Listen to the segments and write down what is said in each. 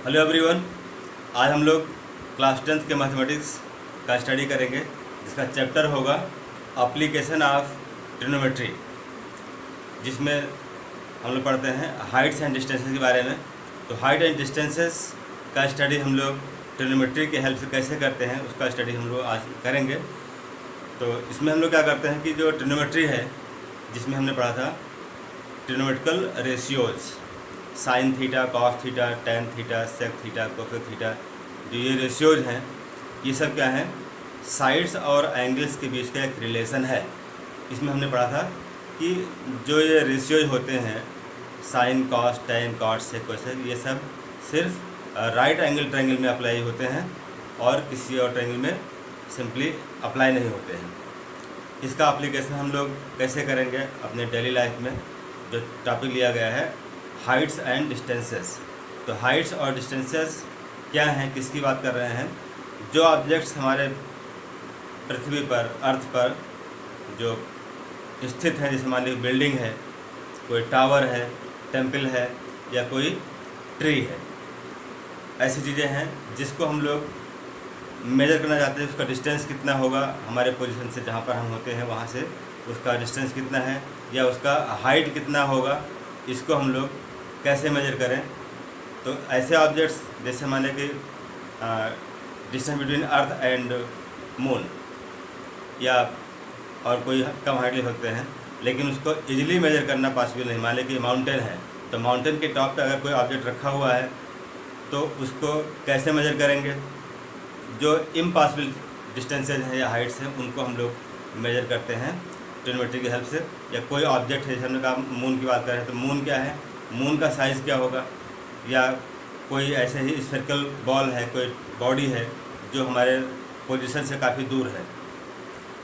Hello everyone. आज हम लोग क्लास 10th के मैथमेटिक्स का स्टडी करेंगे, जिसका चैप्टर होगा एप्लीकेशन ऑफ ट्रिग्नोमेट्री, जिसमें हम लोग पढ़ते हैं हाइट्स एंड डिस्टेंसेस के बारे में। तो हाइट एंड डिस्टेंसेस का स्टडी हम लोग ट्रिग्नोमेट्री के हेल्प से कैसे करते हैं, उसका स्टडी हम लोग आज करेंगे। तो इसमें हम लोग क्या करते हैं कि जो ट्रिग्नोमेट्री है, जिसमें हमने पढ़ा था trigonometrical ratios, sine theta, cos theta, tan theta, sec theta, cosec theta, जो ये रेशियोज़ हैं, ये सब क्या हैं, साइड्स और एंगल्स के बीच का एक रिलेशन है। इसमें हमने पढ़ा था कि जो ये रेशियोज होते हैं, साइन, कॉस, टेन, कॉट, सेक, कोसेक, ये सब सिर्फ राइट एंगल ट्रायंगल में अप्लाई होते हैं और किसी और ट्रायंगल में सिंपली अप्लाई नहीं होते हैं। इसका एप्लीकेशन हम लोग कैसे करेंगे अपने डेली लाइफ में। जो टॉपिक लिया गया है हाइट्स एंड डिस्टेंसेस। तो हाइट्स और डिस्टेंसेस क्या हैं, किसकी बात कर रहे हैं? जो ऑब्जेक्ट्स हमारे पृथ्वी पर, अर्थ पर जो स्थित हैं, जैसे मान लीजिए बिल्डिंग है, कोई टावर है, टेम्पल है, या कोई ट्री है, ऐसी चीज़ें हैं जिसको हम लोग मेजर करना चाहते हैं। उसका डिस्टेंस कितना होगा हमारे पोजीशन से, जहाँ पर हम होते हैं वहाँ से उसका डिस्टेंस कितना है, या उसका हाइट कितना होगा, इसको हम लोग कैसे मेजर करें। तो ऐसे ऑब्जेक्ट्स जैसे माने कि distance between earth and moon, या और कोई कम हाइट ले सकते हैं, लेकिन उसको इजीली मेजर करना पॉसिबल नहीं। मान लें कि माउंटेन है, तो माउंटेन के टॉप पे अगर कोई ऑब्जेक्ट रखा हुआ है तो उसको कैसे मेजर करेंगे। जो इम्पॉसिबल डिस्टेंसेज हैं या हाइट्स हैं, उनको हम लोग मेजर करते हैं ट्रिग्नोमेट्री की हेल्प से। या कोई ऑब्जेक्ट है, जैसे हमने कहा मून की बात करें तो मून क्या है, मून का साइज़ क्या होगा, या कोई ऐसे ही स्फेरिकल बॉल है, कोई बॉडी है जो हमारे पोजीशन से काफ़ी दूर है,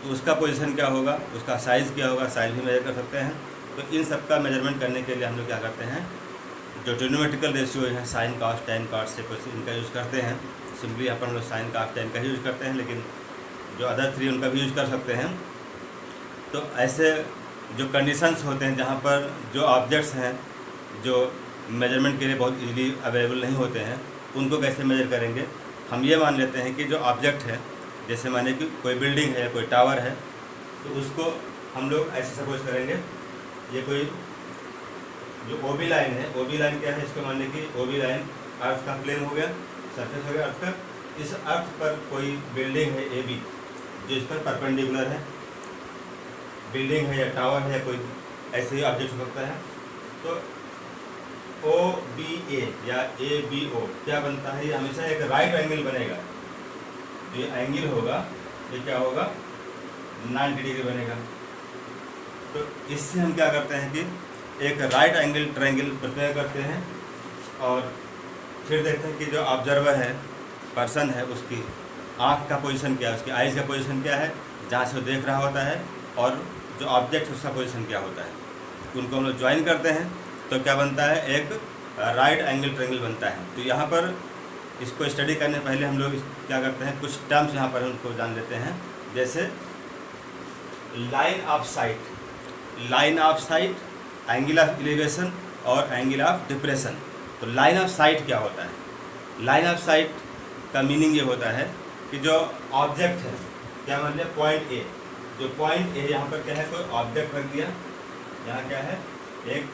तो उसका पोजीशन क्या होगा, उसका साइज़ क्या होगा, साइज़ भी मेजर कर सकते हैं। तो इन सब का मेजरमेंट करने के लिए हम लोग क्या करते हैं, जो ट्रिग्नोमेट्रिकल रेशियो हैं, साइन, कॉस, टेन, कॉट, सेक, कोसेक, इनका यूज़ करते हैं। सिंपली यहाँ पर हम लोग साइन, कॉस, टेन का ही यूज़ करते हैं, लेकिन जो अदर थ्री उनका भी यूज़ कर सकते हैं। तो ऐसे जो कंडीशंस होते हैं जहाँ पर जो ऑब्जेक्ट्स हैं जो मेजरमेंट के लिए बहुत इजीली अवेलेबल नहीं होते हैं, उनको कैसे मेजर करेंगे। हम ये मान लेते हैं कि जो ऑब्जेक्ट है, जैसे माने कि कोई बिल्डिंग है, कोई टावर है, तो उसको हम लोग ऐसे सपोज करेंगे, ये कोई जो ओबी लाइन है, ओबी लाइन क्या है, इसको मान लें कि ओबी लाइन अर्थ का प्लेन हो गया, सरफेस हो गया अर्थ का। इस अर्थ पर कोई बिल्डिंग है ए बी, जो इस पर परपेंडिकुलर है, बिल्डिंग है या टावर है, कोई ऐसे ही ऑब्जेक्ट हो सकता है। तो ओ बी ए या ए बी ओ क्या बनता है, ये हमेशा एक राइट एंगल बनेगा। ये एंगल होगा, ये क्या होगा, 90 डिग्री बनेगा। तो इससे हम क्या करते हैं कि एक राइट एंगल ट्रायंगल प्रिपेयर करते हैं, और फिर देखते हैं कि जो ऑब्जर्वर है, पर्सन है, उसकी आँख का पोजीशन क्या है, उसकी आइज़ का पोजीशन क्या है, जहाँ से वो देख रहा होता है, और जो ऑब्जेक्ट उसका पोजीशन क्या होता है। उनको हम लोग ज्वाइन करते हैं तो क्या बनता है, एक राइट एंगल ट्रायंगल बनता है। तो यहाँ पर इसको स्टडी करने पहले हम लोग क्या करते हैं, कुछ टर्म्स यहाँ पर उनको जान लेते हैं। जैसे line of site, line of site, angle of elevation और एंगल ऑफ डिप्रेशन। तो लाइन ऑफ साइट क्या होता है? लाइन ऑफ साइट का मीनिंग ये होता है कि जो ऑब्जेक्ट है, क्या मान लिया पॉइंट ए, जो पॉइंट ए यहाँ पर क्या है, कोई ऑब्जेक्ट रख दिया, यहाँ क्या है, एक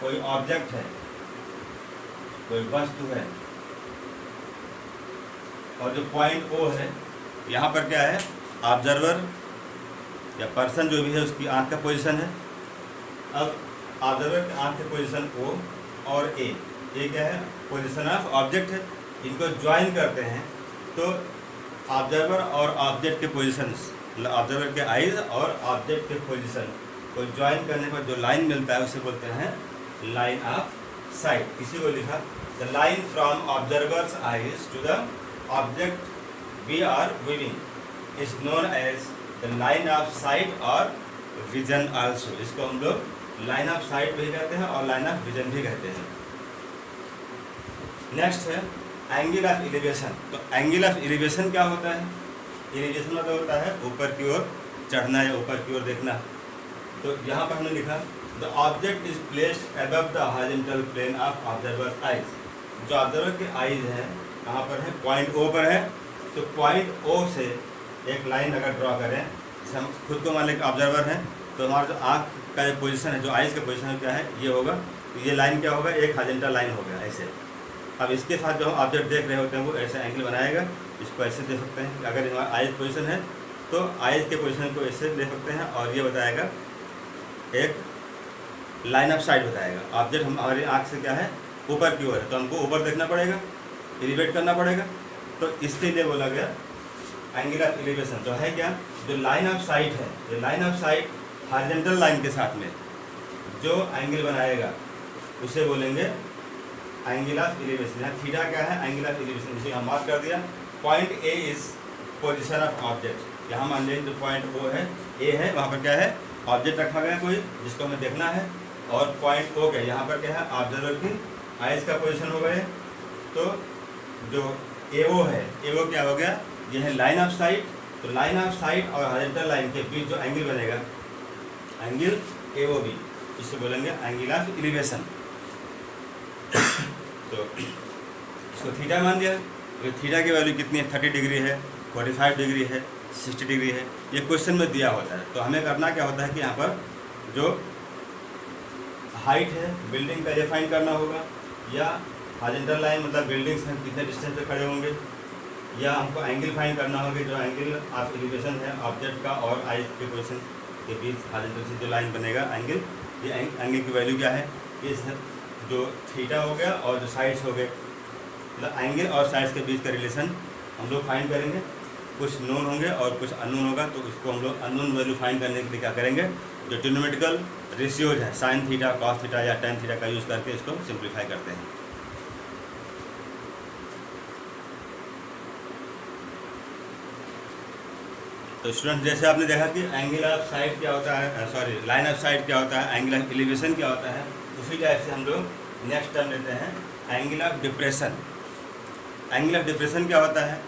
कोई ऑब्जेक्ट है, कोई वस्तु है, और जो पॉइंट ओ है, यहाँ पर क्या है, ऑब्जर्वर या पर्सन जो भी है उसकी आँख का पोजीशन है। अब ऑब्जर्वर की आँख के पोजीशन ओ और ए क्या है, पोजीशन ऑफ ऑब्जेक्ट है। इनको ज्वाइन करते हैं तो ऑब्जर्वर और ऑब्जेक्ट के पोजीशंस, ऑब्जर्वर के आइज और ऑब्जेक्ट के पोजीशन को ज्वाइन करने पर जो लाइन मिलता है उसे बोलते हैं लाइन ऑफ साइट। इसी को लिखा, the line from observer's eyes to the object we are viewing is known as the line of sight और विजन आल्सो। इसको हम लोग लाइन ऑफ साइट भी कहते हैं और लाइन ऑफ विजन भी कहते हैं। नेक्स्ट है एंगल ऑफ एलिवेशन। तो एंगल ऑफ एलिवेशन क्या होता है? एलिवेशन मतलब होता है ऊपर की ओर चढ़ना या ऊपर की ओर देखना। तो यहाँ पर हमने लिखा the object is placed above the horizontal plane of observer's eyes. जो ऑब्जर्वर के आईज हैं कहाँ पर है, पॉइंट ओ पर है। तो पॉइंट ओ से एक लाइन अगर ड्रॉ करें, जैसे हम खुद को मान लें ऑब्जर्वर हैं, तो हमारा जो आँख का जो पोजीशन है, जो आइज़ का पोजीशन क्या है, ये होगा। तो ये लाइन क्या होगा, एक हॉरिजॉन्टल लाइन हो गया ऐसे। अब इसके साथ जो हम ऑब्जेक्ट देख रहे होते हैं वो ऐसे एंगल बनाएगा। इसको ऐसे दे सकते हैं, अगर हमारा आइज पोजीशन है तो आइज के पोजीशन को ऐसे दे सकते हैं, और ये बताएगा एक लाइन ऑफ साइट बताएगा। ऑब्जेक्ट हमारी आँख से क्या है, ऊपर की ओर है, तो हमको ऊपर देखना पड़ेगा, एलिवेट करना पड़ेगा। तो इसके लिए बोला गया एंगल ऑफ एलिवेशन, जो है क्या, जो लाइन ऑफ साइट है, जो line of site horizontal line के साथ में जो एंगल बनाएगा उसे बोलेंगे एंगल ऑफ एलिवेशन। यहाँ थीटा क्या है, एंगल ऑफ एलिवेशन, जिसे हम मार्क कर दिया। Point A is position of object. यहाँ मान लीजिए जो पॉइंट ओ है, ए है, वहाँ पर क्या है, ऑब्जेक्ट रखा गया कोई जिसको हमें देखना है, और पॉइंट ओ क्या है, यहाँ पर क्या है, ऑब्जर्वर की आइज का पोजीशन हो गए। तो जो एओ है, एओ क्या हो गया, ये है लाइन ऑफ साइट। तो लाइन ऑफ साइट और हॉरिजॉन्टल लाइन के बीच जो एंगल बनेगा, एंगल एओ बी, इससे बोलेंगे एंगल ऑफ एलिवेशन। तो इसको थीटा मान दिया। तो थीटा की वैल्यू कितनी है, 30 डिग्री है, 45 डिग्री है, 60 डिग्री है, ये क्वेश्चन में दिया होता है। तो हमें करना क्या होता है कि यहाँ पर जो हाइट है बिल्डिंग का ये फाइंड करना होगा, या हॉरिजॉन्टल लाइन मतलब बिल्डिंग्स हैं कितने डिस्टेंस पे खड़े होंगे, या हमको एंगल फाइंड करना होगा, जो एंगल ऑफ एलिवेशन है ऑब्जेक्ट का और आइज के पोजीशन के बीच हॉरिजॉन्टल से जो लाइन बनेगा एंगल, ये एंगल की वैल्यू क्या है, ये जो थीटा हो गया और जो साइड्स हो गए, मतलब एंगल और साइड्स के बीच का रिलेशन हम लोग फाइंड करेंगे। कुछ नोन होंगे और कुछ अननोन होगा, तो उसको हम लोग अननोन वैल्यू फाइंड करने के लिए क्या करेंगे, जो ट्रिग्नोमेट्रिकल रेशियोज है, साइन थीटा, कॉस थीटा या टेन थीटा का यूज़ करके इसको सिंप्लीफाई करते हैं। तो स्टूडेंट, जैसे आपने देखा कि एंगल ऑफ साइड क्या होता है, सॉरी लाइन ऑफ साइड क्या होता है, एंगल ऑफ एलिवेशन क्या होता है, उसी टाइप से हम लोग नेक्स्ट टर्म लेते हैं angle of depression. Angle of depression क्या होता है,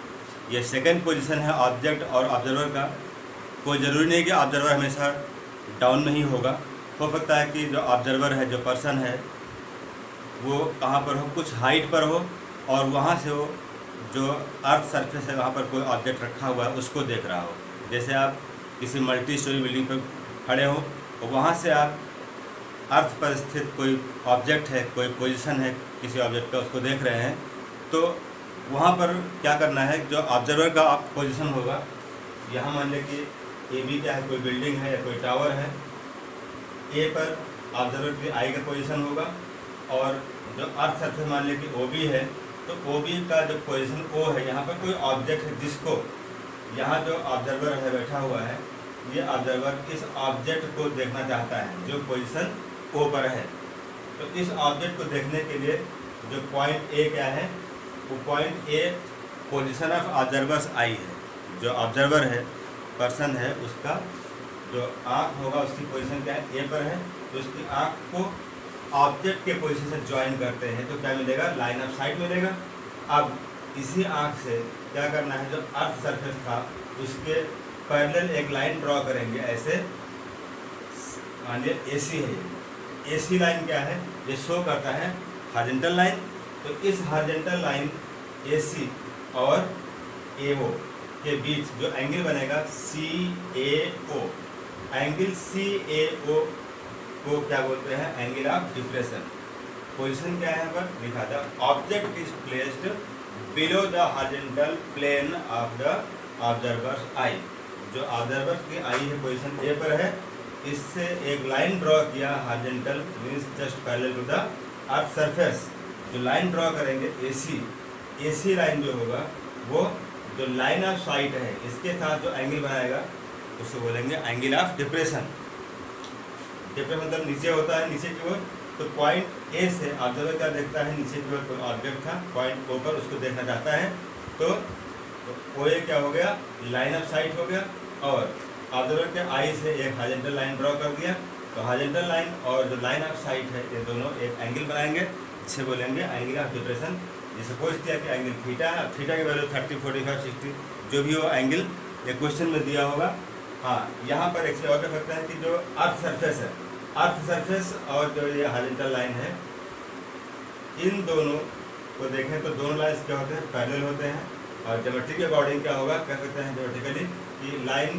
ये सेकंड पोजीशन है ऑब्जेक्ट और ऑब्जर्वर का। कोई ज़रूरी नहीं कि ऑब्जर्वर हमेशा डाउन में ही होगा, हो सकता है कि जो ऑब्जर्वर है, जो पर्सन है, वो कहाँ पर हो, कुछ हाइट पर हो, और वहाँ से वो जो अर्थ सरफेस है वहाँ पर कोई ऑब्जेक्ट रखा हुआ है उसको देख रहा हो। जैसे आप किसी मल्टी स्टोरी बिल्डिंग पर खड़े हो और वहाँ से आप अर्थ पर स्थित कोई ऑब्जेक्ट है, कोई पोजीशन है किसी ऑब्जेक्ट का, उसको देख रहे हैं, तो वहाँ पर क्या करना है, जो ऑब्जर्वर का आप पोजीशन होगा, यहाँ मान लें कि ए बी क्या है, कोई बिल्डिंग है या कोई टावर है, ए पर ऑब्जर्वर की आई का पोजीशन होगा, और जो अर्थ सरफेस मान लें कि ओ बी है, तो ओ बी का जो पोजीशन ओ है, यहाँ पर कोई ऑब्जेक्ट है जिसको, यहाँ जो ऑब्जर्वर है बैठा हुआ है, ये ऑब्जर्वर इस ऑब्जेक्ट को देखना चाहता है जो पोजीशन ओ पर है। तो इस ऑब्जेक्ट को देखने के लिए जो पॉइंट ए क्या है, वो point A position of observer's eye है। जो ऑब्जर्वर है, पर्सन है, उसका जो आँख होगा उसकी पोजीशन क्या है, ए पर है, तो उसकी आँख को ऑब्जेक्ट के पोजीशन से ज्वाइन करते हैं तो क्या मिलेगा, लाइन ऑफ साइट मिलेगा। अब इसी आँख से क्या करना है, जो अर्थ सरफेस था उसके पैरेलल एक लाइन ड्रॉ करेंगे ऐसे। मान लिया ए सी है, ए सी लाइन क्या है, ये शो करता है हॉरिजॉन्टल लाइन। तो इस हॉरिजॉन्टल लाइन ए सी और ए ओ के बीच जो एंगल बनेगा सी ए ओ, एंगल सी ए ओ को क्या बोलते हैं, एंगल ऑफ डिप्रेशन। पोजीशन क्या है यहाँ पर लिखा था, object is placed below the horizontal plane of the observer's eye. जो ऑब्जर्वर की आई है पोजीशन ए पर है, इससे एक लाइन ड्रॉ किया horizontal means just parallel to the earth surface. जो लाइन ड्रॉ करेंगे एसी लाइन जो होगा वो जो लाइन ऑफ साइट है इसके साथ जो एंगल बनाएगा उसको बोलेंगे एंगल ऑफ डिप्रेशन। डिप्रेशन मतलब नीचे होता है, नीचे की ओर। तो पॉइंट ए से ऑब्जर्वर क्या देखता है, नीचे की ओर कोई ऑब्जेक्ट था, पॉइंट ओ पर उसको देखना चाहता है, तो ओ ए क्या हो गया, लाइन ऑफ साइट हो गया, और ऑब्जर्वर के आई से एक हॉरिजॉन्टल लाइन ड्रॉ कर दिया। तो हॉरिजॉन्टल लाइन और जो लाइन ऑफ साइट है ये दोनों एक एंगल बनाएंगे, जिसे बोलेंगे एंगल ऑफ डिप्रेशन। जैसे सपोज किया कि एंगल थीटा है, थीटा की वैल्यू 30, 45, 60 जो भी हो एंगल ये क्वेश्चन में दिया होगा। हाँ, यहाँ पर एक और कर सकते हैं कि जो अर्थ सरफेस है, अर्थ सरफेस और जो ये हॉरिजॉन्टल लाइन है, इन दोनों को देखें तो दोनों लाइन्स क्या होते हैं, पैरेलल होते हैं। और ज्योमेट्री के अकॉर्डिंग क्या होगा, कह सकते हैं ज्योमेट्रिकली कि line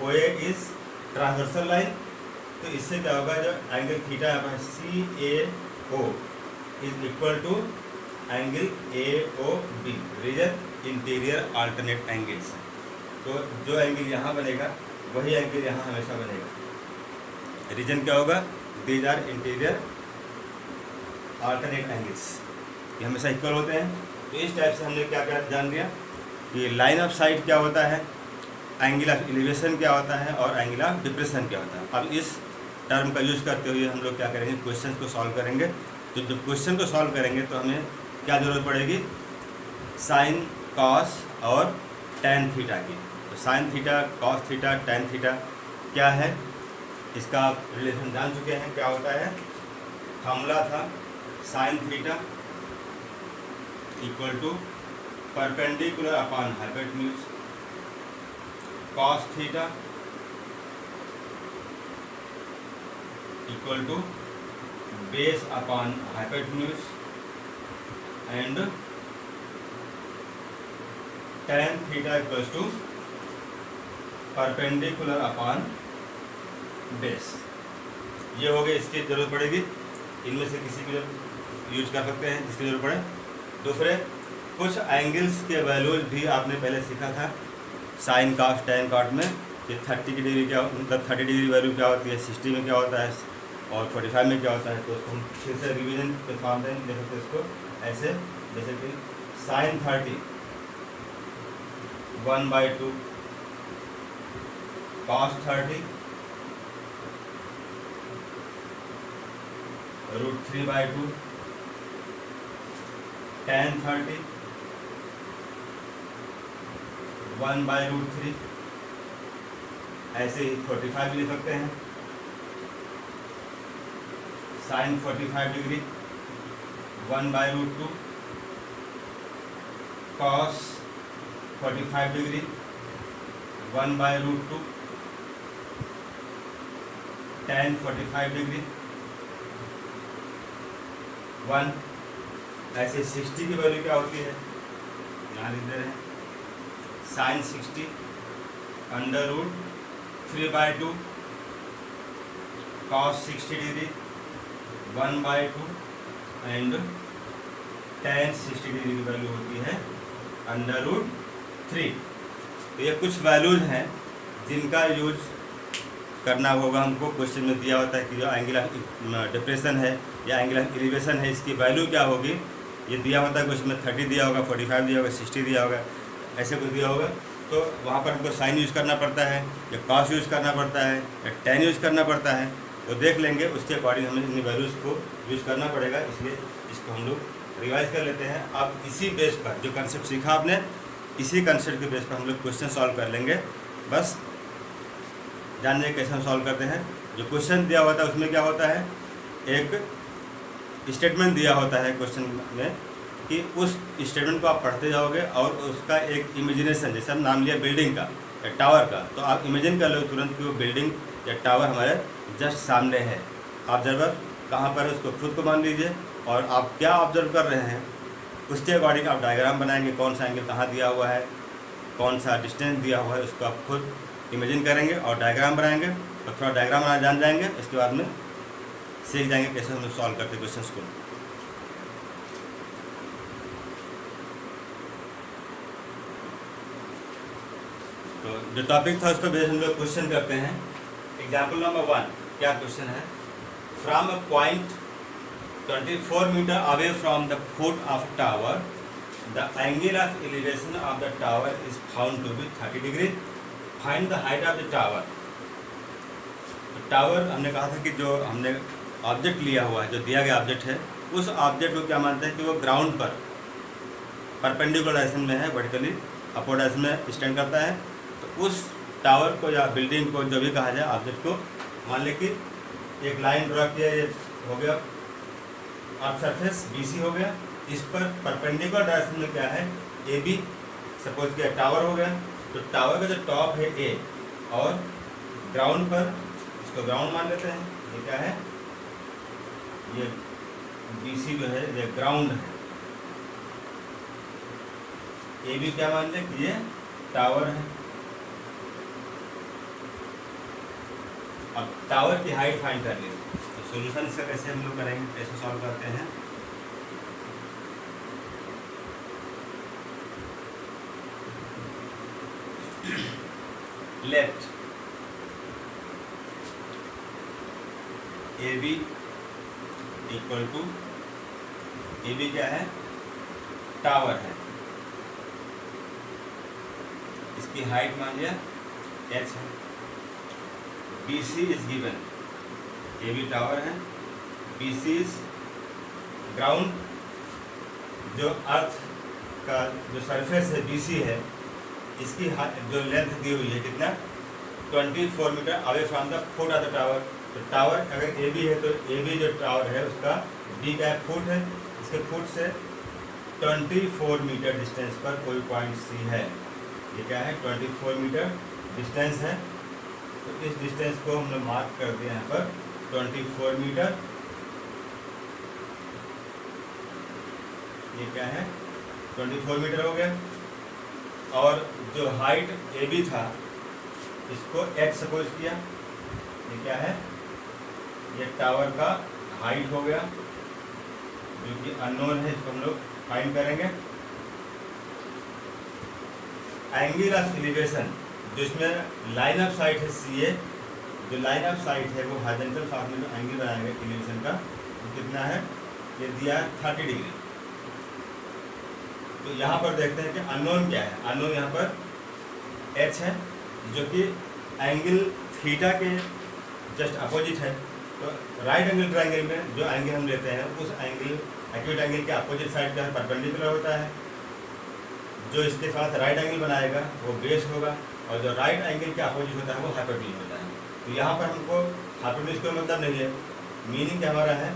OA is transversal line. तो इससे क्या होगा, जो एंगल थीटा यहाँ पर CAO is equal to angle AOB, reason interior alternate angles. तो जो एंगल यहाँ बनेगा वही एंगल यहाँ हमेशा बनेगा। रीजन क्या होगा, these are interior alternate angles, ये हमेशा इक्वल होते हैं। तो इस टाइप से हमने क्या क्या जान लिया कि लाइन ऑफ साइट क्या होता है, एंगल ऑफ एलिवेशन क्या होता है और एंगल ऑफ डिप्रेशन क्या होता है। अब इस टर्म का यूज़ करते हुए हम लोग क्या करेंगे, क्वेश्चन को सॉल्व करेंगे। तो जब क्वेश्चन को सॉल्व करेंगे तो हमें क्या ज़रूरत पड़ेगी, साइन, कॉस और टैन थीटा की। तो sign theta, cos theta, tan theta क्या है, इसका आप रिलेशन जान चुके हैं। क्या होता है, फॉर्मूला था sine theta equal to perpendicular upon hypotenuse, cos theta equal to base upon hypotenuse and tan theta equal to perpendicular upon base. ये हो गए, इसकी जरूरत पड़ेगी। इनमें से किसी को यूज कर सकते हैं जिसकी जरूरत पड़े। दूसरे कुछ एंगल्स के वैल्यूज भी आपने पहले सीखा था साइन, कॉस, टैन, कॉट में कि 30 की डिग्री क्या, मतलब 30 डिग्री वैल्यू क्या होती है, 60 में क्या होता है और 45 में क्या होता है। तो उसको हम फिर से रिवीजन के फॉर्म में देख सकते हैं इसको ऐसे, जैसे कि साइन 30 1/2, कॉस 30 √3/2, tan 30 1/√3। ऐसे ही 45 भी लिख सकते हैं, sine 45 degree 1/√2, cos 45 degree 1/√2, tan 45 degree 1। ऐसे 60 की वैल्यू क्या होती है, यहाँ लिख दे रहे हैं, sine 60 √3/2, cos 60 degree 1/2 and tan 60 degree की वैल्यू होती है √3। तो ये कुछ वैल्यूज हैं जिनका यूज करना होगा हमको। क्वेश्चन में दिया होता है कि जो एंगल ऑफ डिप्रेशन है या एंगल ऑफ एलिवेशन है, इसकी वैल्यू क्या होगी, ये दिया होता है क्वेश्चन में। 30 दिया होगा, 45 दिया होगा, 60 दिया होगा, ऐसे कुछ दिया होगा। तो वहाँ पर हमको साइन यूज़ करना पड़ता है या कॉस यूज़ करना पड़ता है या टैन यूज़ करना पड़ता है, तो देख लेंगे। उसके अकॉर्डिंग हमें इन वैल्यूज़ को यूज़ करना पड़ेगा, इसलिए इसको हम लोग रिवाइज कर लेते हैं। अब इसी बेस पर जो कंसेप्ट सीखा आपने, इसी कंसेप्ट के बेस पर हम लोग क्वेश्चन सॉल्व कर लेंगे। बस जानने कैसे हम सॉल्व करते हैं। जो क्वेश्चन दिया होता है उसमें क्या होता है, एक स्टेटमेंट दिया होता है क्वेश्चन में कि उस स्टेटमेंट को आप पढ़ते जाओगे और उसका एक इमेजिनेशन, जैसे हम नाम लिया बिल्डिंग का या टावर का, तो आप इमेजिन कर लो तुरंत कि वो बिल्डिंग या टावर हमारे जस्ट सामने है। ऑब्जर्वर कहाँ पर है उसको खुद को मान लीजिए और आप क्या ऑब्जर्व कर रहे हैं उसके अकॉर्डिंग आप डायग्राम बनाएंगे, कौन सा एंगल कहाँ दिया हुआ है, कौन सा डिस्टेंस दिया हुआ है, उसको आप खुद इमेजिन करेंगे और डायग्राम बनाएंगे। और थोड़ा डायग्राम बनाना जान जाएंगे, इसके बाद में सीख जाएंगे कैसे हम सॉल्व करते क्वेश्चंस को। तो जो टॉपिक था उस पर बेस हम लोग क्वेश्चन करते हैं। एग्जाम्पल नंबर 1 क्या क्वेश्चन है, from a point 24 metre away from the foot of tower the angle of elevation of the tower is found to be 30 degree, find the height of the tower. तो tower हमने कहा था कि जो हमने object लिया हुआ है, जो दिया गया ऑब्जेक्ट है, उस ऑब्जेक्ट को क्या मानते हैं कि वो ग्राउंड पर परपेंडिकुलर डायरेक्शन में है, वर्टिकली अपवर्ड डायरेक्शन में स्टैंड करता है। तो उस टावर को या बिल्डिंग को जो भी कहा जाए, ऑब्जेक्ट को मान ले कि एक लाइन ड्रा किया, ये हो गया अर्थ सरफेस BC हो गया, इस पर परपेंडिकुलर डायरेक्शन में क्या है AB, सपोज किया टावर हो गया। तो टावर का जो टॉप है A और ग्राउंड पर, इसको ग्राउंड मान लेते हैं, ये क्या है, ये BC जो है ये ग्राउंड है। ए बी क्या मान लें कि ये टावर है। अब टावर की हाइट फाइंड करनी है, तो सोल्यूशन इसका कैसे हम लोग करेंगे, कैसे सॉल्व करते हैं। Left A B equal to, A B क्या है, टावर है, इसकी हाइट मान लिया h है। B C is given, A B tower है, बी सी इज ग्राउंड, जो अर्थ का जो सरफेस है बी सी है, इसकी जो लेंथ दी हुई है कितना, 24 metre away from the foot of the tower. तो टावर अगर ए बी है तो ए बी जो टावर है उसका डी का फुट है, इसके फुट से 24 मीटर डिस्टेंस पर कोई पॉइंट सी है। ये क्या है, 24 मीटर डिस्टेंस है। तो इस डिस्टेंस को हमने मार्क कर दिया यहाँ पर 24 मीटर। ये क्या है, 24 मीटर हो गया। और जो हाइट ए बी था इसको h सपोज किया, ये क्या है, ये टावर का हाइट हो गया जो कि अननोन है, इसको हम लोग फाइंड करेंगे। एंगल ऑफ एलिवेशन, जो इसमें लाइन ऑफ साइट है सी ए, जो लाइन ऑफ साइट है वो हॉरिजॉन्टल फार्म में जो एंगल बनाएगा एलिवेशन का वो कितना है, ये दिया है 30 डिग्री। तो यहाँ पर देखते हैं कि अननोन क्या है, अननोन यहाँ पर h है जो कि एंगल थीटा के जस्ट अपोजिट है। तो राइट एंगल ट्रायंगल में जो एंगल हम लेते हैं उस एंगल एक्यूट एंगल के अपोजिट साइड का परपेंडिकुलर होता है। जो इसके साथ राइट एंगल बनाएगा वो बेस होगा, और जो राइट एंगल के अपोजिट होता है वो हाइपोटेन्यूज होता है। तो यहाँ पर हमको हाइपोटेन्यूज कोई मतलब नहीं है, मीनिंग क्या हमारा है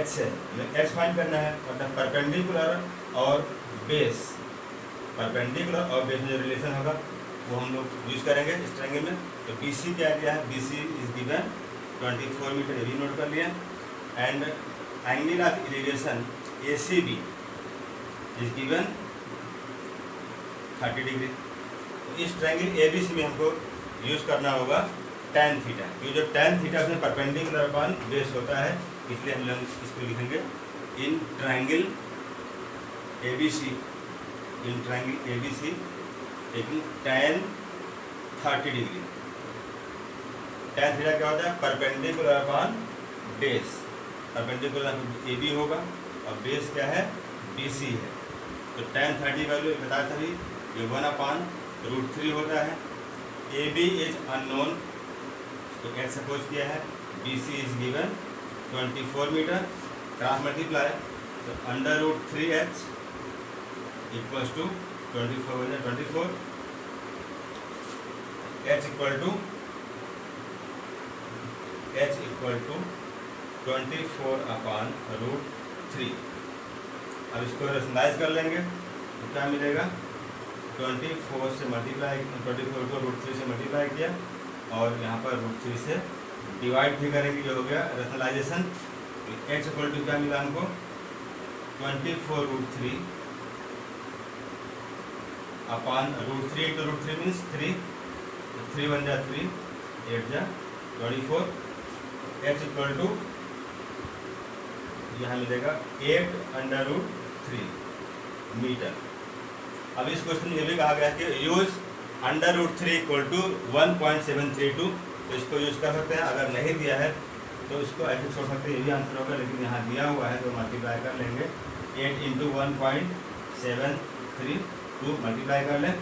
h है, हमें h फाइंड करना है, मतलब परपेंडिकुलर और बेस, परपेंडिकुलर और बेस में जो रिलेशन होगा वो हम लोग यूज करेंगे इस ट्रायंगल में। तो बी सी क्या दिया है, B C is given 24 metre, ये भी नोट कर लिया। And angle of elevation A C B is given 30 degree. तो इस ट्रायंगल ए बी सी में हमको यूज करना होगा tan थीटा, क्योंकि जो tan थीटा उसमें परपेंडिकुलर अपॉन बेस होता है, इसलिए हम लोग इसको लिखेंगे in triangle A B C, in triangle A B C taking tan 30 degree. tan theta क्या होता है, perpendicular upon base, perpendicular A B होगा और बेस क्या है, बी सी है। तो tan 30 वैल्यू बताया था, ये 1/√3 होता है। ए बी इज अननोन, तो h सपोज किया है, B C is given 24 metre, cross multiply, तो √3h equals to 24 h equal to 24/√3। अब इसको रेशनलाइज कर लेंगे तो क्या मिलेगा, 24 से मल्टीप्लाई, 24 को √3 से मल्टीप्लाई किया और यहाँ पर √3 से डिवाइड भी करेंगे, जो हो गया रेशनलाइजेशन। h इक्वल टू क्या मिला हमको, 24√3 अपॉन √3 तो √3 मीन्स 3, 3 बन जा 3, 8 जा 24, h इक्वल टू यहाँ मिलेगा 8/√3 मीटर। अब इस क्वेश्चन में ये भी कहा गया है कि यूज √3 इक्वल टू 1.732, तो इसको यूज कर सकते हैं। अगर नहीं दिया है तो इसको ऐसे छोड़ सकते हैं, ये भी आंसर होगा, लेकिन यहाँ दिया हुआ है तो मल्टीप्लाई कर लेंगे, 8 × 1.732 मल्टीप्लाई कर लें,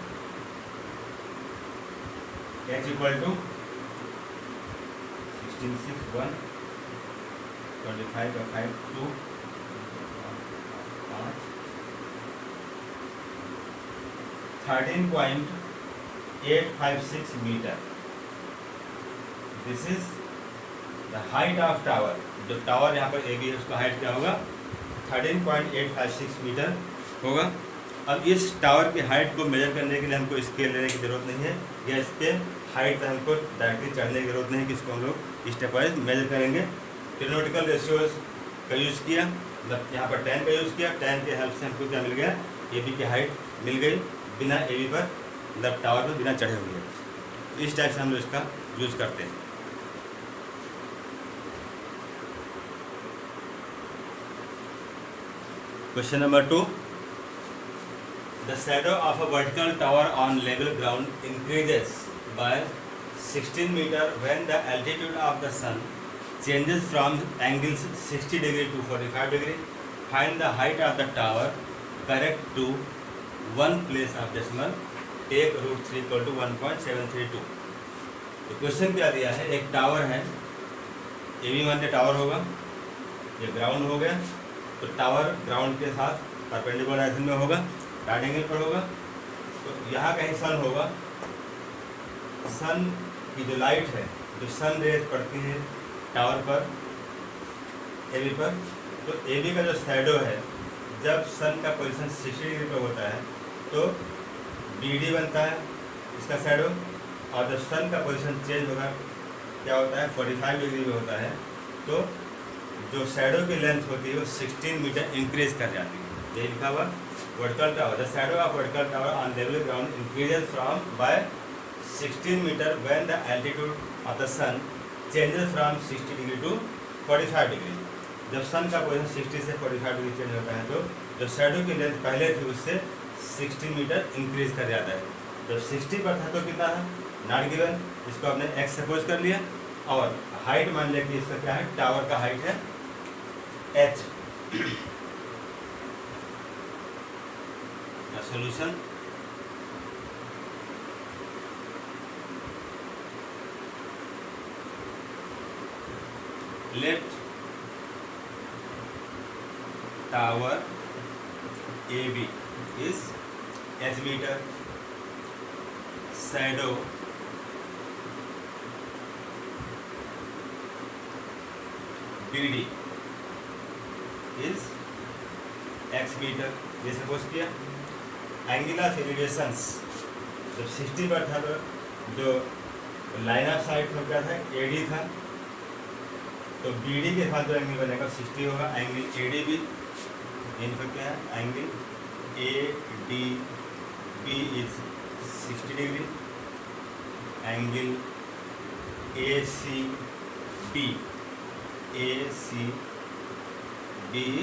h इक्वल टू 1661 25 का 5 2 13.856 metre. This is the height of tower. जो टावर यहाँ पर ए बी है उसका हाइट क्या होगा, 13.856 मीटर होगा। अब इस टावर की हाइट को मेजर करने के लिए हमको स्केल लेने की ज़रूरत नहीं है, या इसके हाइट पर हमको डायरेक्टली चढ़ने की ज़रूरत नहीं है कि इसको हम लोग स्टेप वाइज मेजर करेंगे। ट्रिग्नोमेट्रिकल रेशियोज का यूज़ किया, मतलब यहाँ पर tan का यूज़ किया, tan के हेल्प से हमको क्या मिल गया, ए बी की हाइट मिल गई। बिना एवी पर, मतलब टावर पर बिना चढ़े हुए। तो इस टाइप से हम लोग इसका यूज़ करते हैं। Question number 2, the shadow of a vertical tower on level ground increases by 16 metre when the altitude of the sun changes from angles 60 degree to 45 degree. Find the height of the tower correct to one place of decimal. Take root 3 equal to 1.732. तो question क्या दिया है, एक tower है, A B मान tower होगा, ये ground हो गया, तो टावर ग्राउंड के साथ परपेंडिकुलर डायरेक्शन में होगा, राइट एंगल पर होगा। तो यहाँ कहीं सन होगा, सन की जो लाइट है, जो सन रेज पड़ती है टावर पर, ए बी पर, तो ए बी का जो शैडो है जब सन का पोजीशन 60 डिग्री पर होता है तो बी डी बनता है इसका शैडो, और जब सन का पोजीशन चेंज होगा क्या होता है 45 डिग्री में होता है, तो जो शैडो की लेंथ होती है वो 16 मीटर इंक्रीज कर जाती है। ये लिखा हुआ vertical tower, the shadow of vertical tower on level ground increases from by 16 metre when the altitude of the sun changes from 60 degree to 45 degree. जब सन का पोजीशन 60 से 45 डिग्री चेंज होता है तो जो शैडो की लेंथ पहले थी उससे 16 मीटर इंक्रीज कर जाता है। जब 60 पर था तो कितना है नॉट गिवन, इसको आपने एक्स सपोज कर लिया, और हाइट मान लिया कि इसका क्या है, टावर का हाइट है H. Solution, let tower AB is h meter, shadow BD is x meter। ये सपोज किया। एंगल ऑफ एलिवेशंस जब 60 पर था तो जो लाइन ऑफ साइट में क्या था AD था, तो बी डी के साथ जो एंगल बनेगा 60 होगा। एंगल ए डी बी, इनका क्या है angle A D B is 60 degree, angle A C B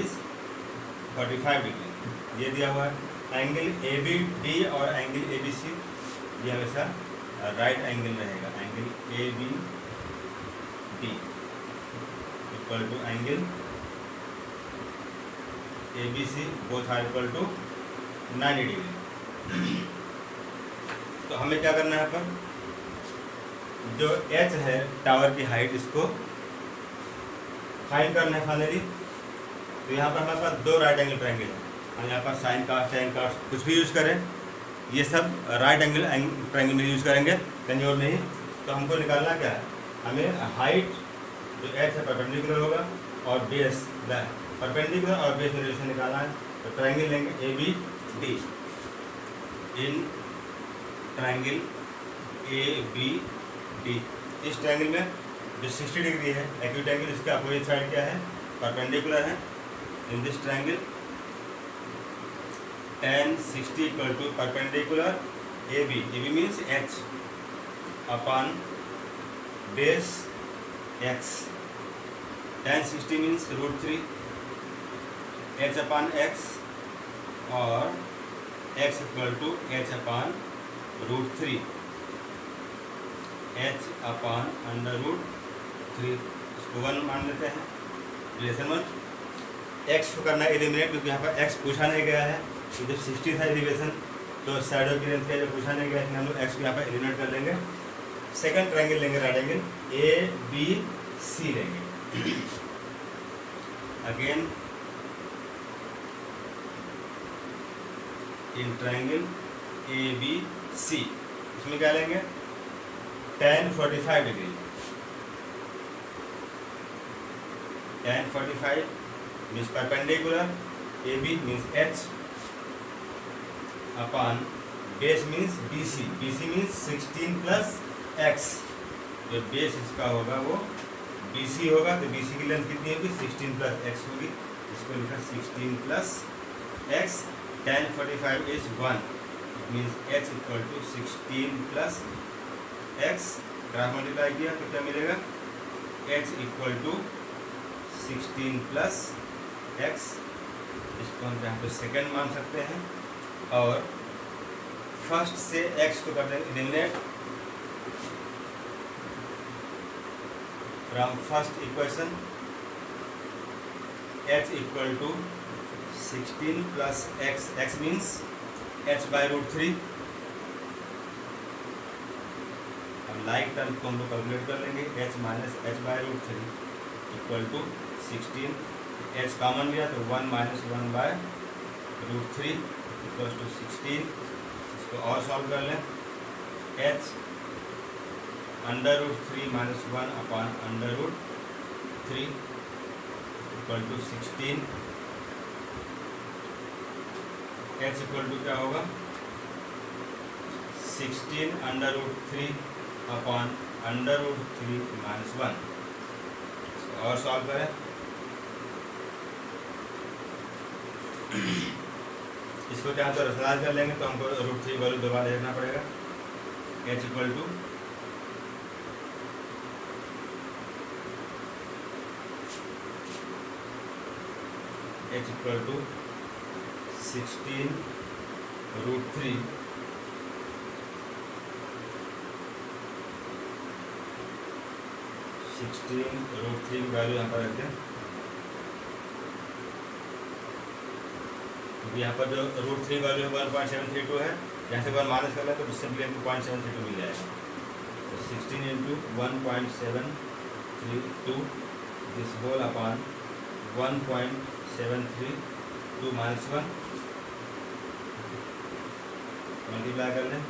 is 45 degree, ये दिया हुआ है। एंगल ए बी डी और एंगल ए बी सी ये हमेशा राइट एंगल रहेगा। Angle A B D equal to angle A B C both are equal to 90 degree. तो हमें क्या करना है, पर जो एच है टावर की हाइट, इसको फाइंड करना है फाइनली। तो यहाँ पर हमारे पास दो राइट एंगल ट्रायंगल है, हम यहाँ पर साइन कास्ट टेन कास्ट कुछ भी यूज़ करें, ये सब राइट एंगल ट्रायंगल में यूज़ करेंगे, कहीं और नहीं। तो हमको निकालना क्या है, हमें हाइट जो एच है परपेंडिकुलर होगा और बेस परपेंडिकुलर और बेस में रिलेशन निकालना है। तो ट्रायंगल लेंगे A B D, in triangle A B D, इस ट्रायंगल में जो 60 डिग्री है एक्यूट एंगल, इसका अपोजिट साइड क्या है परपेंडिकुलर है। In this triangle tan 60 equal to perpendicular A B means H upon base X, tan 60 means √3 H upon X, और X equal to H upon √3, H upon √3, इसको 1 मान लेते हैं। Relation 1, x को करना है एलिमिनेट, क्योंकि यहाँ पर एक्स पूछा नहीं गया है। तो जब 60 था एलिवेशन तो शैडो की लेंथ क्या जब पूछा नहीं गया, इसलिए हम लोग एक्स को यहाँ पर एलिमिनेट कर लेंगे। सेकंड ट्रायंगल लेंगे right angle A B C लेंगे। Again in triangle A B C, इसमें क्या लेंगे tan 45 degree, tan 45 means perpendicular, A B means H upon base means B C means 16 plus X, जो base इसका होगा वो B C होगा। तो बी सी की लेंथ कितनी होगी 16 प्लस एक्स होगी, इसको लिखा 16 plus x. tan 45 is 1, means h equal to 16 plus x, cross multiply किया तो क्या मिलेगा, h equal to 16 plus x। इसको हम यहाँ पे सेकेंड मान सकते हैं और फर्स्ट से x को कर देंगे eliminate from first equation. h equal to 16 plus x, x means h/√3। अब लाइक टर्म को हम लोग कैलकुलेट कर लेंगे, h minus h/√3 equal to 16, h common लिया तो 1 माइनस 1/√3 इक्वल टू 16। इसको और सॉल्व कर लें, h √3 minus 1 upon √3 equal to 16। h equal to क्या होगा, 16 √3 अपॉन √3 माइनस 1। इसको और सॉल्व करें, इसको क्या तो रसलाज कर लेंगे तो हमको √3 वैल्यू दोबारा देखना पड़ेगा। h equal to h equal to 16 √3 की वैल्यू यहाँ पर रख दें, क्योंकि यहाँ पर जो √3 वैल्यू है 1.732 है, यहाँ से 1 माइनस कर लें तो सिंपली हमको 0.732 मिल जाएगा। तो 16 into 1.732 this whole upon 1.732 minus 1 multiply कर लें,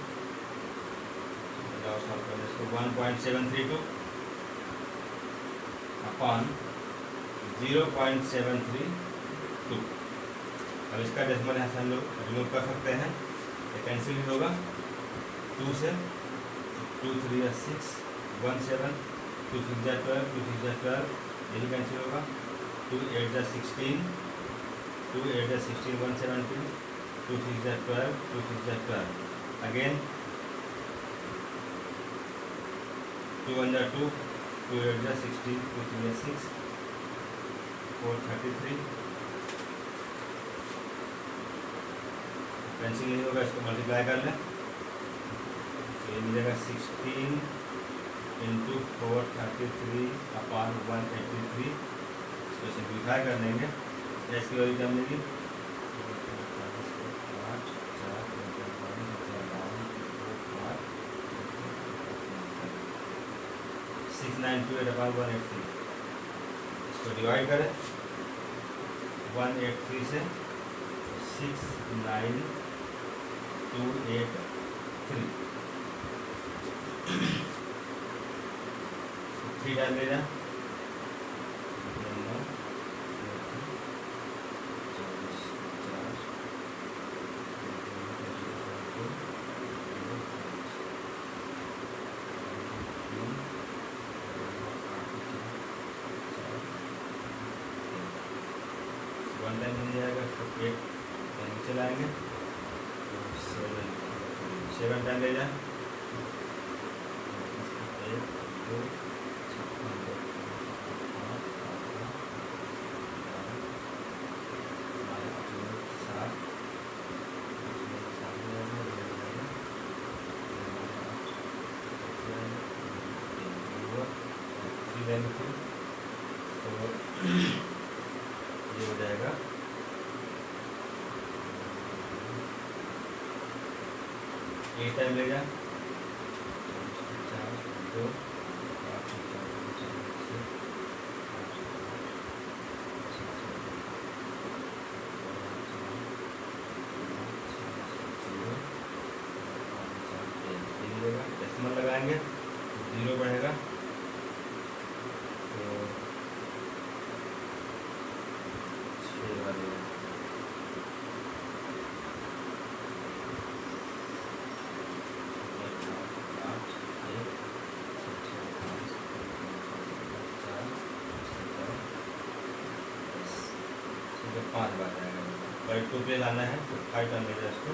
सॉल्व कर लें इसको 1.732 अपॉन 0.732। अब इसका डेसिमल यहाँ से हम लोग रिमूव कर सकते हैं, ये कैंसिल भी होगा 2 से, 2 3 6 1 7 2 6 12 2 6 12 यही कैंसिल होगा, 2 8 16 2 8 16 170 2 6 12 2 6 12 अगेन 2 1 2 2 8 16 2 3 6 433 कैंसिल नहीं होगा, इसको मल्टीप्लाई कर लें तो ये मिलेगा 16 इंटू 433 अपॉन 183। इसको सिंप्लीफाई कर लेंगे, इसकी वैल्यू क्या मिलेगी 6928 अपॉन 183। इसको डिवाइड करें 183 से 69283 3 टाइम ले जाए 1 टाइम मिल जाएगा, इसको 8 टाइम चलाएंगे तो 7 टाइम ले जाए 1 2 तो ये हो जाएगा 8 टाइम ले जाए 4 2 डेसिमल लगाएंगे 0 बढ़ेगा तो 6 वाले तो 5 बार आएगा, पर 2 पे लाना है तो 5 टाइम ले जाए इसको।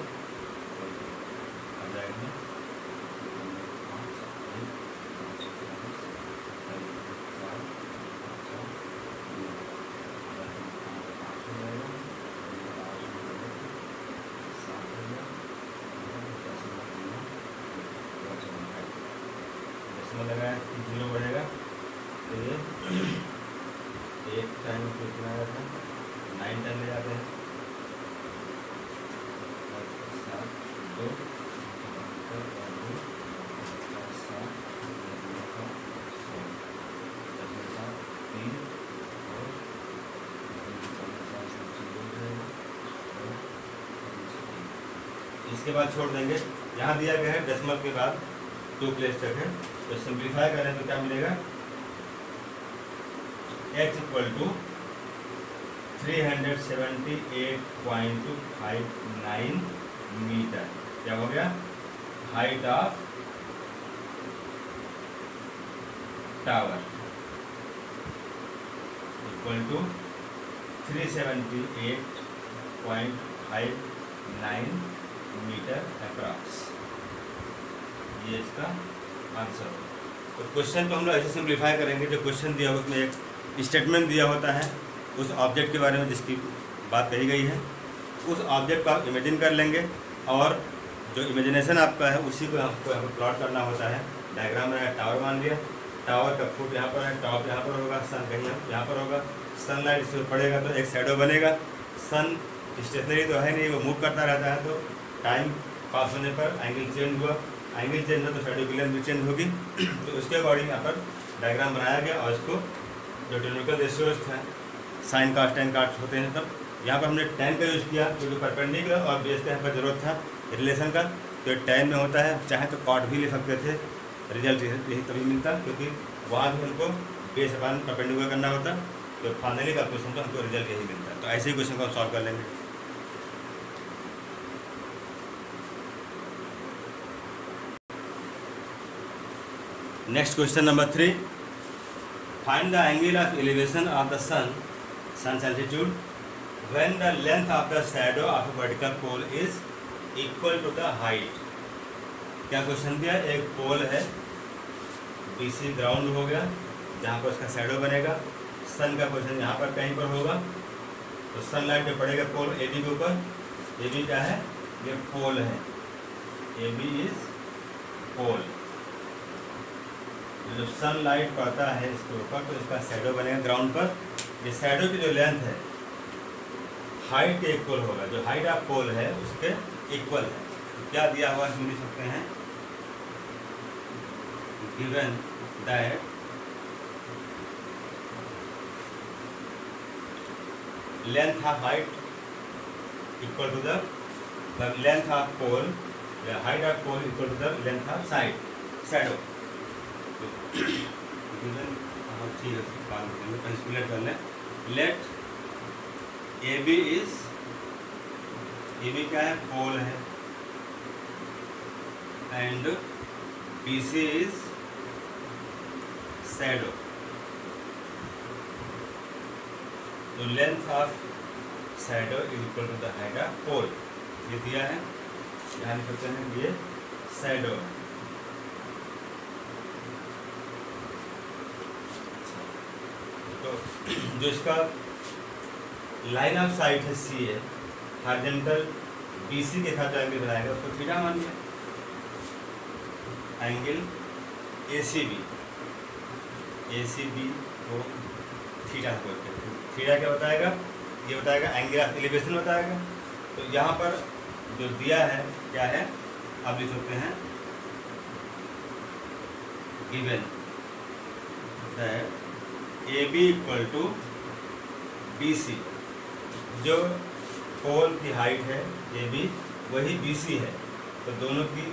एक टाइम कितना आया था, 9 टाइम ले जाते हैं, 2 इसके बाद छोड़ देंगे। यहाँ दिया गया है डेसिमल के बाद 2 प्लेस तक है, तो सिंप्लीफाई करें तो क्या मिलेगा, x इक्वल टू 378.59 मीटर। क्या हो गया, height of tower equal to 378.59 metre approx. ये इसका आंसर होगा। तो क्वेश्चन को हम लोग ऐसे सिंप्लीफाई करेंगे, जो क्वेश्चन दिया हो उसमें एक स्टेटमेंट दिया होता है उस ऑब्जेक्ट के बारे में जिसकी बात कही गई है, उस ऑब्जेक्ट को आप इमेजिन कर लेंगे और जो इमेजिनेशन आपका है उसी को आपको यहाँ पर प्लॉट करना होता है। डायग्राम में टावर मान लिया, टावर का फुट यहाँ पर है, टॉप यहाँ पर होगा, सन कहीं यहाँ पर होगा, सनलाइट इस पर पड़ेगा तो एक शैडो बनेगा। सन स्टेशनरी तो है नहीं, वो मूव करता रहता है, तो टाइम पास होने पर एंगल चेंज हुआ, एंगल चेंज हुआ तो शैडो की लेंथ भी चेंज होगी। तो उसके अकॉर्डिंग यहाँ पर डायग्राम बनाया गया और इसको जो टेक्निकल रेशियोज था, साइन कास्ट टेन कास्ट होते हैं, तब यहाँ पर हमने टेन का यूज़ किया क्योंकि परपेंडिकुलर और बेस का यहाँ पर जरूरत था रिलेशन का, तो टेन में होता है। चाहे तो कॉट भी ले सकते थे, रिजल्ट यही तभी मिलता क्योंकि वहाँ भी हमको बेस अपन परपेंडिकुलर करना होता, तो फाइनली का क्वेश्चन तो हमको रिजल्ट यही मिलता है। तो ऐसे ही क्वेश्चन को हम सॉल्व कर लेंगे। Next question number 3, find the angle of elevation of the sun's altitude when the length of the shadow of a vertical pole is equal to the height। क्या क्वेश्चन दिया, एक पोल है BC ग्राउंड हो गया जहाँ पर उसका शैडो बनेगा, सन का क्वेश्चन यहाँ पर कहीं पर होगा, तो सनलाइट जो पड़ेगा पोल AB के ऊपर, AB क्या है, ये पोल है, AB इज पोल। जब सनलाइट पड़ता है इसके ऊपर तो इसका शैडो बनेगा ग्राउंड पर। ये शैडो की जो लेंथ है हाइट के इक्वल होगा, जो हाइट ऑफ पोल है उसके इक्वल है। तो क्या दिया हुआ इसमें लिख सकते हैं, given that length of height equal to the length of pole, या height of pole equal to the length of side shadow. ठीक है, काम करेंगे, कैलकुलेट कर लें। लेट AB क्या है, पोल है, एंड BC इज शैडो। तो length of shadow is equal to the height of pole, ये दिया है। यहाँ लिख सकते हैं ये शैडो है। तो जो इसका लाइन ऑफ साइट है C है, हॉरिजॉन्टल BC के साथ जो एंगल बनाएगा उसको थीटा मान लिया। एंगल ACB को थीटा बोलते हैं। थीटा क्या बताएगा, ये बताएगा एंगल ऑफ एलिवेशन बताएगा। तो यहाँ पर जो दिया है क्या है, आप लिख सकते हैं given that AB equal to BC, जो पोल की हाइट है AB वही BC है, तो दोनों की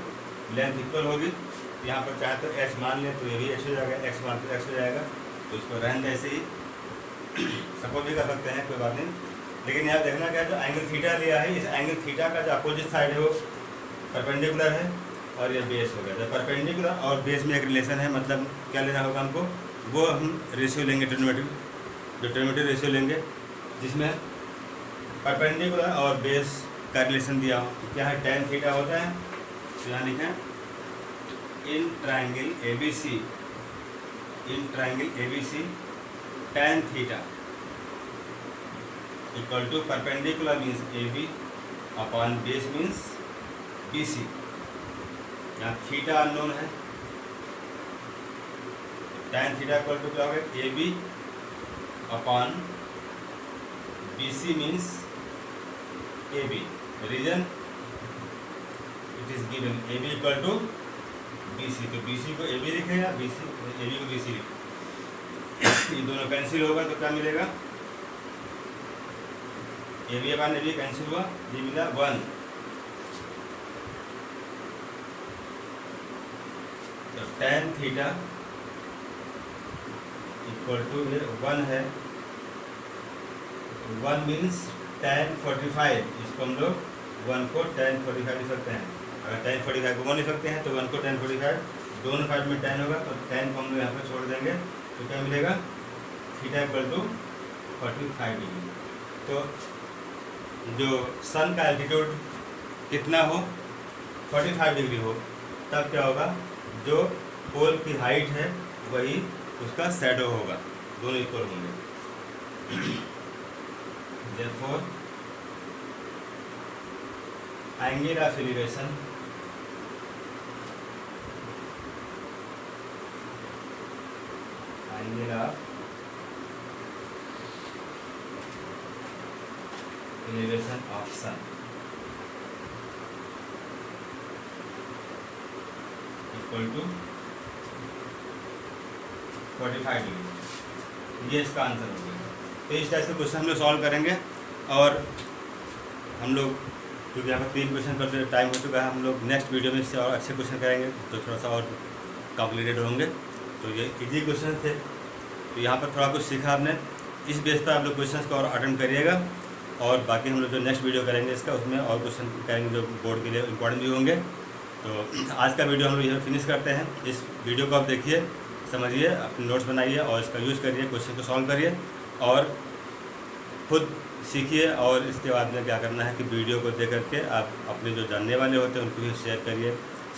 लेंथ इक्वल होगी। यहाँ पर चाहे तो x मान लें तो ये भी x हो जाएगा, x मान तो x हो जाएगा, तो इसको रहने ऐसे ही सपोज भी कर सकते हैं, कोई बात नहीं। लेकिन यहाँ देखना क्या है, जो एंगल थीटा लिया है, इस एंगल थीटा का जो अपोजिट साइड है वो परपेंडिकुलर है और ये बेस हो गया। जब परपेंडिकुलर और बेस में एक रिलेशन है, मतलब क्या लेना होगा हमको, वो हम रेशियो लेंगे, ट्रिग्नोमेट्री रेशियो लेंगे, जिसमें परपेंडिकुलर और बेस का रिलेशन दिया हो। तो क्या है, tan थीटा होता है। तो यहाँ लिखें in triangle ABC tan theta equal to perpendicular means AB upon base means BC। यहाँ थीटा अननोन है, tan थीटा इक्वल टू क्या होगा, AB upon BC means AB, reason it is given AB equal to BC, तो BC को AB लिखेगा, AB को BC लिखेगा, ये दोनों कैंसिल होगा तो क्या मिलेगा, AB अपॉन AB कैंसिल हुआ, ये मिला 1, तो tan थीटा इक्वल टू ये 1 है, 1 मीन्स tan 45, इसको हम लोग 1 को tan 45 लिख सकते हैं, अगर tan 45 को 1 लिख सकते हैं तो 1 को tan 45, दोनों साइड में tan होगा तो tan को हम लोग यहाँ पर छोड़ देंगे, तो क्या मिलेगा, थीटा इक्वल टू 45 डिग्री। तो जो सन का एल्टीट्यूड कितना हो, 45 डिग्री हो, तब क्या होगा, जो पोल की हाइट है वही उसका शैडो होगा, दोनों इक्वल होंगे। Therefore, angle of elevation of sun equal to 45 degree, ये इसका आंसर हो गया। तो इस टाइप से क्वेश्चन हम लोग सॉल्व करेंगे, और हम लोग क्योंकि यहाँ पर 3 क्वेश्चन करते टाइम हो चुका है, हम लोग नेक्स्ट वीडियो में इससे और अच्छे क्वेश्चन करेंगे तो थोड़ा सा और कॉम्प्लिकेटेड होंगे। तो ये इजी क्वेश्चन थे, तो यहाँ पर थोड़ा कुछ सीखा आपने, इस बेस पर आप लोग क्वेश्चन को और अटेंड करिएगा, और बाकी हम लोग जो नेक्स्ट वीडियो करेंगे इसका, उसमें और क्वेश्चन करेंगे जो बोर्ड के लिए इंपॉर्टेंट भी होंगे। तो आज का वीडियो हम लोग यहाँ फिनिश करते हैं। इस वीडियो को आप देखिए, समझिए, अपने नोट्स बनाइए और इसका यूज़ करिए, क्वेश्चन को सॉल्व करिए और खुद सीखिए। और इसके बाद में क्या करना है कि वीडियो को देख करके आप अपने जो जानने वाले होते हैं उनको भी शेयर करिए,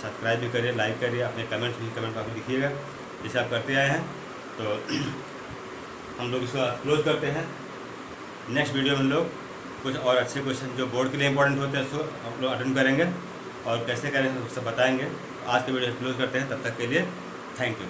सब्सक्राइब भी करिए, लाइक करिए, अपने कमेंट आप लिखिएगा जैसे आप करते आए हैं। तो हम लोग इसको क्लोज करते हैं। नेक्स्ट वीडियो में हम लोग कुछ और अच्छे क्वेश्चन जो बोर्ड के लिए इंपॉर्टेंट होते हैं उसको हम लोग अटेंड करेंगे और कैसे करेंगे उससे बताएंगे। आज के वीडियो क्लोज करते हैं, तब तक के लिए थैंक यू।